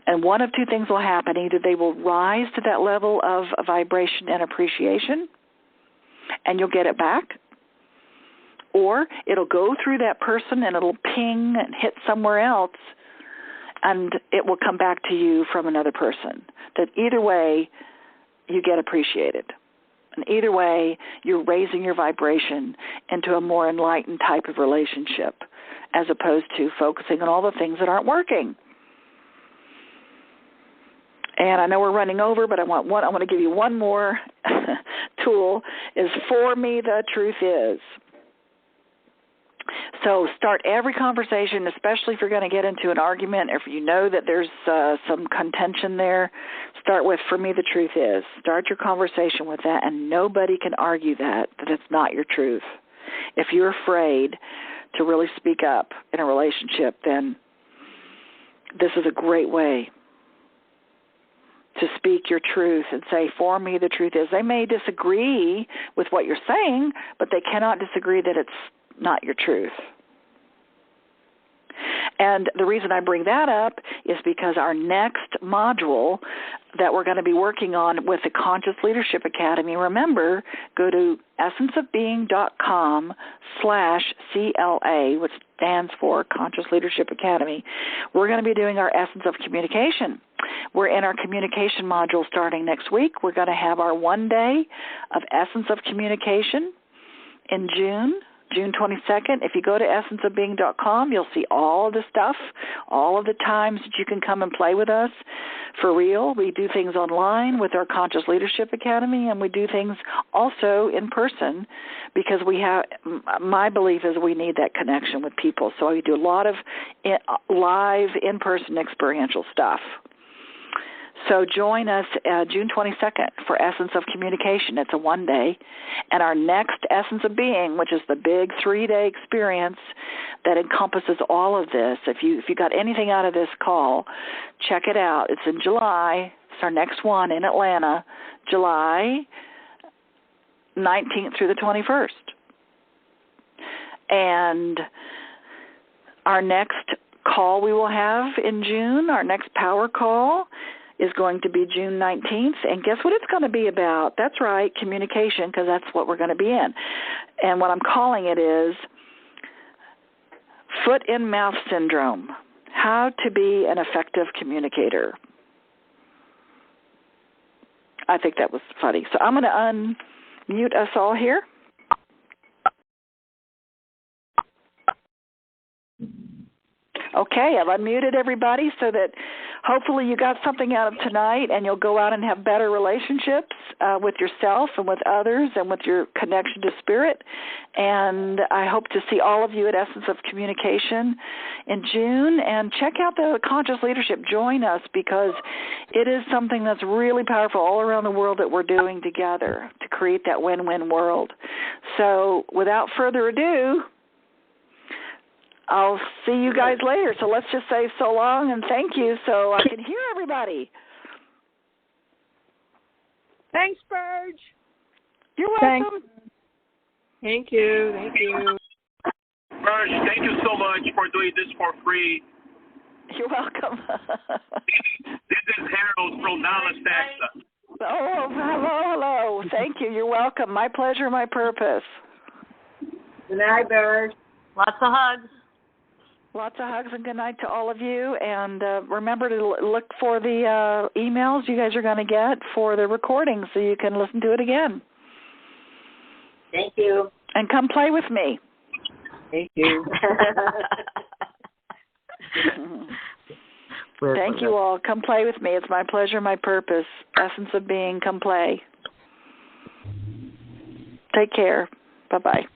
And one of two things will happen. Either they will rise to that level of vibration and appreciation, and you'll get it back, or it'll go through that person and it'll ping and hit somewhere else, and it will come back to you from another person. That either way, you get appreciated. And either way, you're raising your vibration into a more enlightened type of relationship, as opposed to focusing on all the things that aren't working. And I know we're running over, but I want to give you one more tool, is for me the truth is. So start every conversation, especially if you're going to get into an argument, or if you know that there's some contention there, start with, for me the truth is. Start your conversation with that, and nobody can argue that it's not your truth. If you're afraid to really speak up in a relationship, then this is a great way to speak your truth and say, for me the truth is. They may disagree with what you're saying, but they cannot disagree that it's not your truth. And the reason I bring that up is because our next module, that we're going to be working on with the Conscious Leadership Academy. Remember, go to essenceofbeing.com/CLA, which stands for Conscious Leadership Academy. We're going to be doing our Essence of Communication. We're in our communication module starting next week. We're going to have our 1 day of Essence of Communication in June 22nd. If you go to essenceofbeing.com, you'll see all of the stuff, all of the times that you can come and play with us for real. We do things online with our Conscious Leadership Academy, and we do things also in person because my belief is we need that connection with people. So we do a lot of live, in-person experiential stuff. So join us June 22nd for Essence of Communication. It's a 1 day. And our next Essence of Being, which is the big 3-day experience that encompasses all of this. If you got anything out of this call, check it out. It's in July. It's our next one in Atlanta, July 19th through the 21st. And our next call we will have in June, our next power call, is going to be June 19th. And guess what it's going to be about? That's right, communication, because that's what we're going to be in. And what I'm calling it is foot and mouth syndrome, how to be an effective communicator. I think that was funny. So I'm going to unmute us all here. Okay, I've unmuted everybody so that hopefully you got something out of tonight and you'll go out and have better relationships with yourself and with others and with your connection to spirit. And I hope to see all of you at Essence of Communication in June. And check out the Conscious Leadership. Join us because it is something that's really powerful all around the world that we're doing together to create that win-win world. So without further ado, I'll see you guys later. So let's just say so long and thank you so I can hear everybody. Thanks, Burge. You're welcome. Thank you. Thank you. Burge, thank you so much for doing this for free. You're welcome. This is Harold from Dallas, Texas. Oh, hello. Thank you. You're welcome. My pleasure, my purpose. Good night, Burge. Lots of hugs. Lots of hugs and good night to all of you. And remember to look for the emails you guys are going to get for the recording so you can listen to it again. Thank you. And come play with me. Thank you. Thank you all. Come play with me. It's my pleasure, my purpose. Essence of Being. Come play. Take care. Bye-bye.